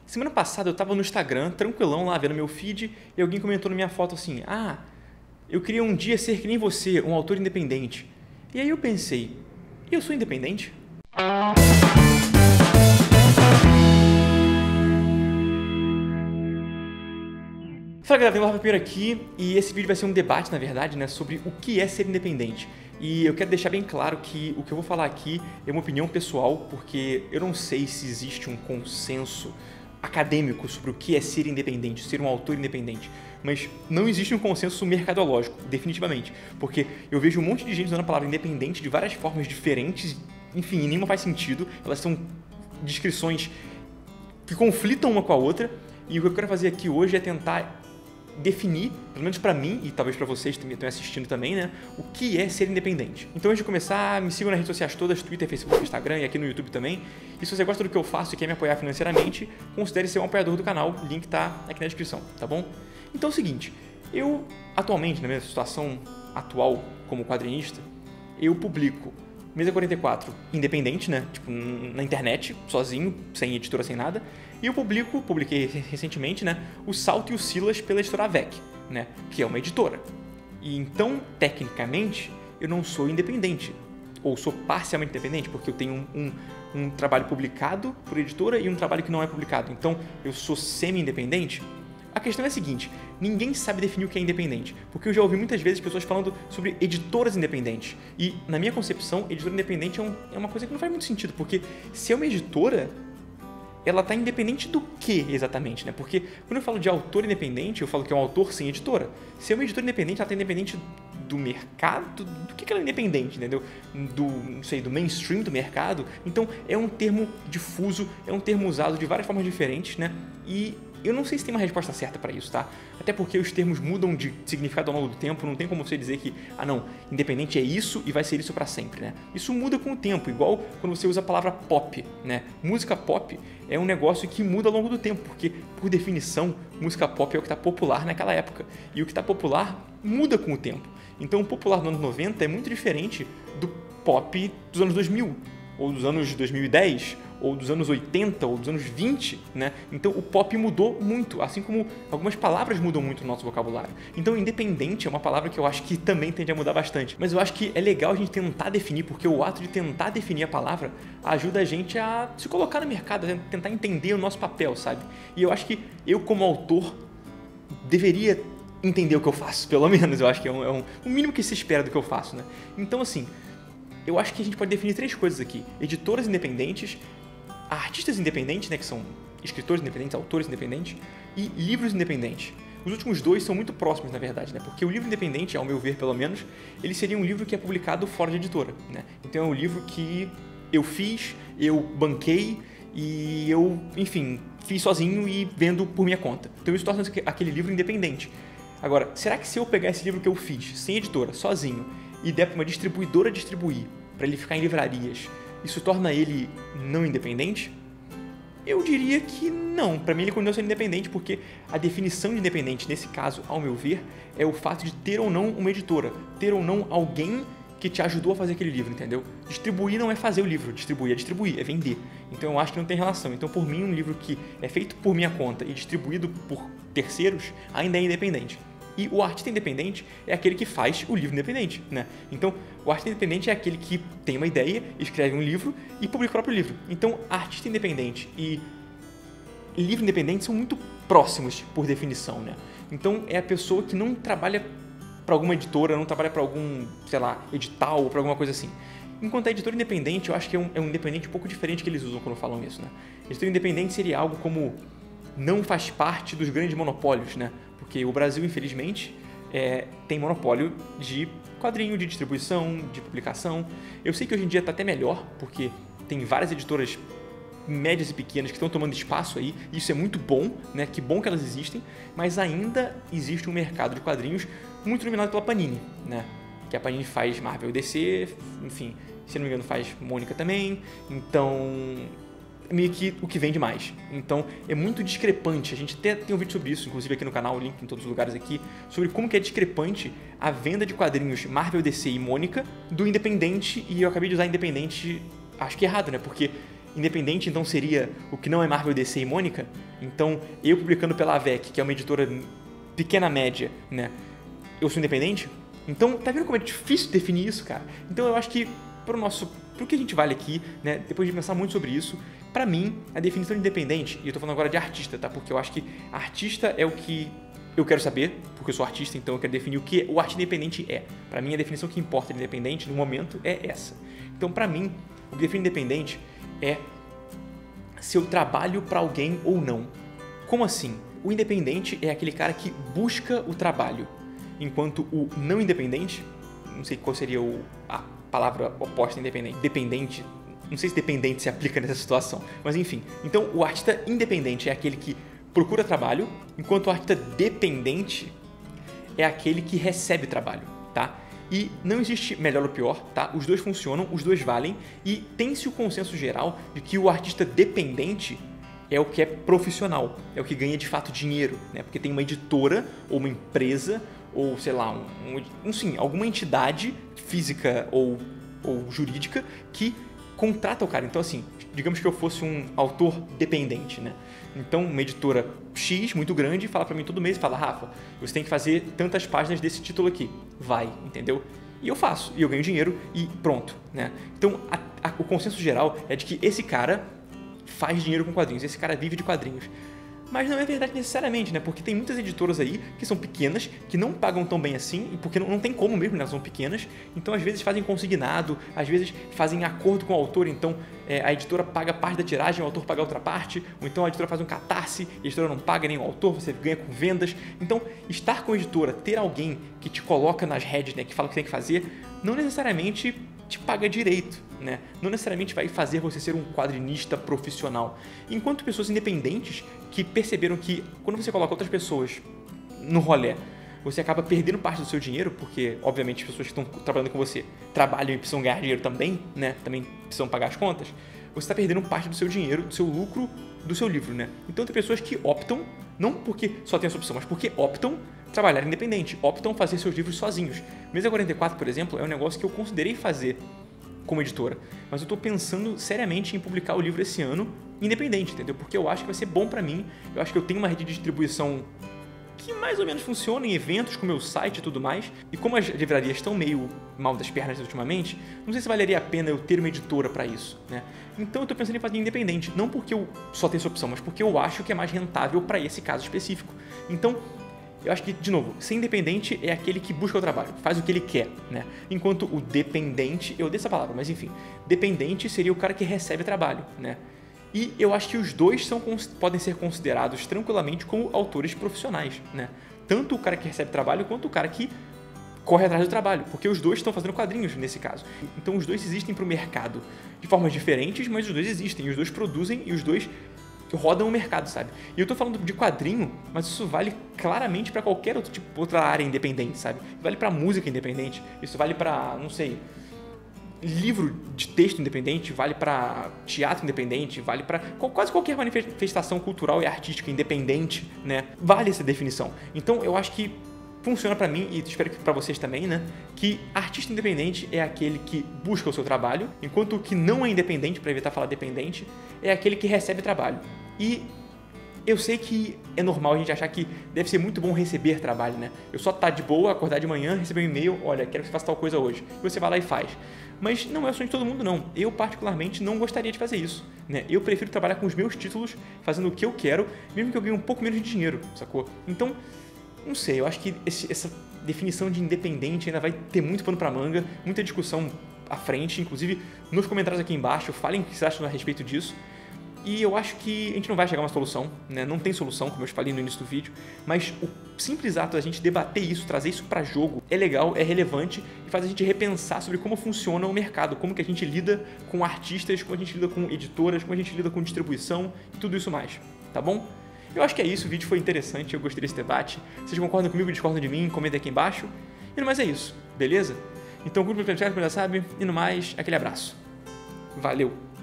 Semana passada eu tava no Instagram, tranquilão lá, vendo meu feed, e alguém comentou na minha foto assim: ah, eu queria um dia ser que nem você, um autor independente. E aí eu pensei, eu sou independente? Fala galera, Rafa Pinheiro aqui, e esse vídeo vai ser um debate, na verdade, né, sobre o que é ser independente. E eu quero deixar bem claro que o que eu vou falar aqui é uma opinião pessoal, porque eu não sei se existe um consenso acadêmico sobre o que é ser independente, ser um autor independente. Mas não existe um consenso mercadológico, definitivamente. Porque eu vejo um monte de gente usando a palavra independente de várias formas diferentes, enfim, e nenhuma faz sentido. Elas são descrições que conflitam uma com a outra. E o que eu quero fazer aqui hoje é tentar definir, pelo menos pra mim e talvez pra vocês que estão assistindo também, né, o que é ser independente. Então, antes de começar, me sigam nas redes sociais todas, Twitter, Facebook, Instagram e aqui no YouTube também. E se você gosta do que eu faço e quer me apoiar financeiramente, considere ser um apoiador do canal, o link tá aqui na descrição, tá bom? Então é o seguinte, eu atualmente, na minha situação atual como quadrinista, eu publico Mesa 44 independente, né, tipo na internet, sozinho, sem editora, sem nada. E eu publiquei recentemente, né, o Salto e o Silas pela editora AVEC, né, que é uma editora. E então, tecnicamente, eu não sou independente, ou sou parcialmente independente, porque eu tenho um trabalho publicado por editora e um trabalho que não é publicado. Então, eu sou semi-independente. A questão é a seguinte, ninguém sabe definir o que é independente, porque eu já ouvi muitas vezes pessoas falando sobre editoras independentes. E, na minha concepção, editora independente é uma coisa que não faz muito sentido, porque se é uma editora, ela está independente do que exatamente, né? Porque quando eu falo de autor independente, eu falo que é um autor sem editora. Se é uma editora independente, ela está independente do mercado, do que ela é independente, entendeu? Não sei, do mainstream do mercado. Então, é um termo difuso, é um termo usado de várias formas diferentes, né? E eu não sei se tem uma resposta certa para isso, tá? Até porque os termos mudam de significado ao longo do tempo, não tem como você dizer que, ah não, independente é isso e vai ser isso para sempre, né? Isso muda com o tempo, igual quando você usa a palavra pop, né? Música pop é um negócio que muda ao longo do tempo, porque, por definição, música pop é o que está popular naquela época. E o que está popular muda com o tempo. Então, o popular dos anos 90 é muito diferente do pop dos anos 2000, ou dos anos 2010, ou dos anos 80, ou dos anos 20, né? Então o pop mudou muito, assim como algumas palavras mudam muito no nosso vocabulário. Então independente é uma palavra que eu acho que também tende a mudar bastante. Mas eu acho que é legal a gente tentar definir, porque o ato de tentar definir a palavra ajuda a gente a se colocar no mercado, a tentar entender o nosso papel, sabe? E eu acho que eu, como autor, deveria entender o que eu faço, pelo menos. Eu acho que é o mínimo que se espera do que eu faço, né? Então, assim, eu acho que a gente pode definir três coisas aqui. Editoras independentes, artistas independentes, né, que são escritores independentes, autores independentes, e livros independentes. Os últimos dois são muito próximos, na verdade, né? Porque o livro independente, ao meu ver, pelo menos, ele seria um livro que é publicado fora de editora, né? Então é um livro que eu fiz, eu banquei e eu, enfim, fiz sozinho e vendo por minha conta. Então isso torna aquele livro independente. Agora, será que se eu pegar esse livro que eu fiz, sem editora, sozinho, e der para uma distribuidora distribuir, para ele ficar em livrarias, isso torna ele não independente? Eu diria que não. Para mim ele continua sendo independente, porque a definição de independente, nesse caso, ao meu ver, é o fato de ter ou não uma editora, ter ou não alguém que te ajudou a fazer aquele livro, entendeu? Distribuir não é fazer o livro, distribuir, é vender. Então eu acho que não tem relação. Então, por mim, um livro que é feito por minha conta e distribuído por terceiros ainda é independente. E o artista independente é aquele que faz o livro independente, né? Então, o artista independente é aquele que tem uma ideia, escreve um livro e publica o próprio livro. Então, artista independente e livro independente são muito próximos, por definição, né? Então, é a pessoa que não trabalha para alguma editora, não trabalha para algum, sei lá, edital ou para alguma coisa assim. Enquanto a editora independente, eu acho que é um independente um pouco diferente que eles usam quando falam isso, né? Editora independente seria algo como não faz parte dos grandes monopólios, né? Porque o Brasil, infelizmente, tem monopólio de quadrinho, de distribuição, de publicação. Eu sei que hoje em dia está até melhor, porque tem várias editoras médias e pequenas que estão tomando espaço aí. Isso é muito bom, né? Que bom que elas existem, mas ainda existe um mercado de quadrinhos muito dominado pela Panini, né? Que a Panini faz Marvel e DC, enfim, se não me engano faz Mônica também. Então, meio que o que vende mais. Então é muito discrepante. A gente até tem um vídeo sobre isso, inclusive aqui no canal, link em todos os lugares aqui, sobre como que é discrepante a venda de quadrinhos Marvel, DC e Mônica do independente, e eu acabei de usar independente, acho que errado, né? Porque independente então seria o que não é Marvel, DC e Mônica. Então, eu publicando pela AVEC, que é uma editora pequena média, né? Eu sou independente? Então, tá vendo como é difícil definir isso, cara? Então, eu acho que pro que a gente vale aqui, né? Depois de pensar muito sobre isso, pra mim, a definição de independente, e eu tô falando agora de artista, tá? Porque eu acho que artista é o que eu quero saber, porque eu sou artista, então eu quero definir o que o arte independente é. Pra mim, a definição que importa de independente, no momento, é essa. Então, pra mim, o que define independente é se eu trabalho pra alguém ou não. Como assim? O independente é aquele cara que busca o trabalho, enquanto o não independente, não sei qual seria a palavra oposta independente, dependente, não sei se dependente se aplica nessa situação, mas enfim. Então, o artista independente é aquele que procura trabalho, enquanto o artista dependente é aquele que recebe trabalho, tá? E não existe melhor ou pior, tá? Os dois funcionam, os dois valem, e tem-se o consenso geral de que o artista dependente é o que é profissional, é o que ganha de fato dinheiro, né? Porque tem uma editora ou uma empresa ou, sei lá, enfim, alguma entidade física ou jurídica que contrata o cara. Então, assim, digamos que eu fosse um autor dependente, né? Então, uma editora X, muito grande, fala pra mim todo mês, fala, Rafa, você tem que fazer tantas páginas desse título aqui. Vai, entendeu? E eu faço, e eu ganho dinheiro, e pronto, né? Então, o consenso geral é de que esse cara faz dinheiro com quadrinhos, esse cara vive de quadrinhos. Mas não é verdade necessariamente, né? Porque tem muitas editoras aí que são pequenas, que não pagam tão bem assim, porque não tem como mesmo, né? Elas são pequenas. Então, às vezes, fazem consignado, às vezes fazem acordo com o autor, então a editora paga parte da tiragem, o autor paga a outra parte, ou então a editora faz um catarse, a editora não paga nem o autor, você ganha com vendas. Então, estar com a editora, ter alguém que te coloca nas redes, né? Que fala o que tem que fazer, não necessariamente te paga direito, né? Não necessariamente vai fazer você ser um quadrinista profissional. Enquanto pessoas independentes que perceberam que quando você coloca outras pessoas no rolê, você acaba perdendo parte do seu dinheiro, porque, obviamente, as pessoas que estão trabalhando com você trabalham e precisam ganhar dinheiro também, né? Também precisam pagar as contas. Você está perdendo parte do seu dinheiro, do seu lucro, do seu livro, né? Então, tem pessoas que optam, não porque só tem essa opção, mas porque optam trabalhar independente, optam fazer seus livros sozinhos. Mesa 44, por exemplo, é um negócio que eu considerei fazer como editora, mas eu estou pensando seriamente em publicar o livro esse ano independente, entendeu? Porque eu acho que vai ser bom para mim, eu acho que eu tenho uma rede de distribuição que mais ou menos funciona em eventos com o meu site e tudo mais, e como as livrarias estão meio mal das pernas ultimamente, não sei se valeria a pena eu ter uma editora para isso, né? Então eu estou pensando em fazer independente, não porque eu só tenho essa opção, mas porque eu acho que é mais rentável para esse caso específico. Então, eu acho que, de novo, ser independente é aquele que busca o trabalho, faz o que ele quer, né? Enquanto o dependente, eu odeio essa palavra, mas enfim, dependente seria o cara que recebe trabalho, né? E eu acho que os dois podem ser considerados tranquilamente como autores profissionais, né? Tanto o cara que recebe trabalho quanto o cara que corre atrás do trabalho, porque os dois estão fazendo quadrinhos nesse caso. Então os dois existem para o mercado de formas diferentes, mas os dois existem, e os dois produzem e os dois rodam o mercado, sabe? E eu tô falando de quadrinho, mas isso vale claramente para qualquer outra área independente, sabe? Vale para música independente, isso vale para, não sei, livro de texto independente, vale para teatro independente, vale para quase qualquer manifestação cultural e artística independente, né? Vale essa definição. Então eu acho que funciona para mim, e espero que para vocês também, né? Que artista independente é aquele que busca o seu trabalho, enquanto o que não é independente, para evitar falar dependente, é aquele que recebe trabalho. E eu sei que é normal a gente achar que deve ser muito bom receber trabalho, né? Eu só tá de boa, acordar de manhã, receber um e-mail, olha, quero que você faça tal coisa hoje. E você vai lá e faz. Mas não é o sonho de todo mundo, não. Eu, particularmente, não gostaria de fazer isso, né? Eu prefiro trabalhar com os meus títulos, fazendo o que eu quero, mesmo que eu ganhe um pouco menos de dinheiro, sacou? Então, não sei, eu acho que essa definição de independente ainda vai ter muito pano pra manga, muita discussão à frente, inclusive nos comentários aqui embaixo, falem o que vocês acham a respeito disso. E eu acho que a gente não vai chegar a uma solução, né? Não tem solução, como eu falei no início do vídeo, mas o simples ato da gente debater isso, trazer isso para jogo, é legal, é relevante e faz a gente repensar sobre como funciona o mercado, como que a gente lida com artistas, como a gente lida com editoras, como a gente lida com distribuição e tudo isso mais, tá bom? Eu acho que é isso, o vídeo foi interessante, eu gostei desse debate. Vocês concordam comigo, discordam de mim? Comentem aqui embaixo. E no mais é isso, beleza? Então, curta o vídeo, como já sabe, e no mais, aquele abraço. Valeu!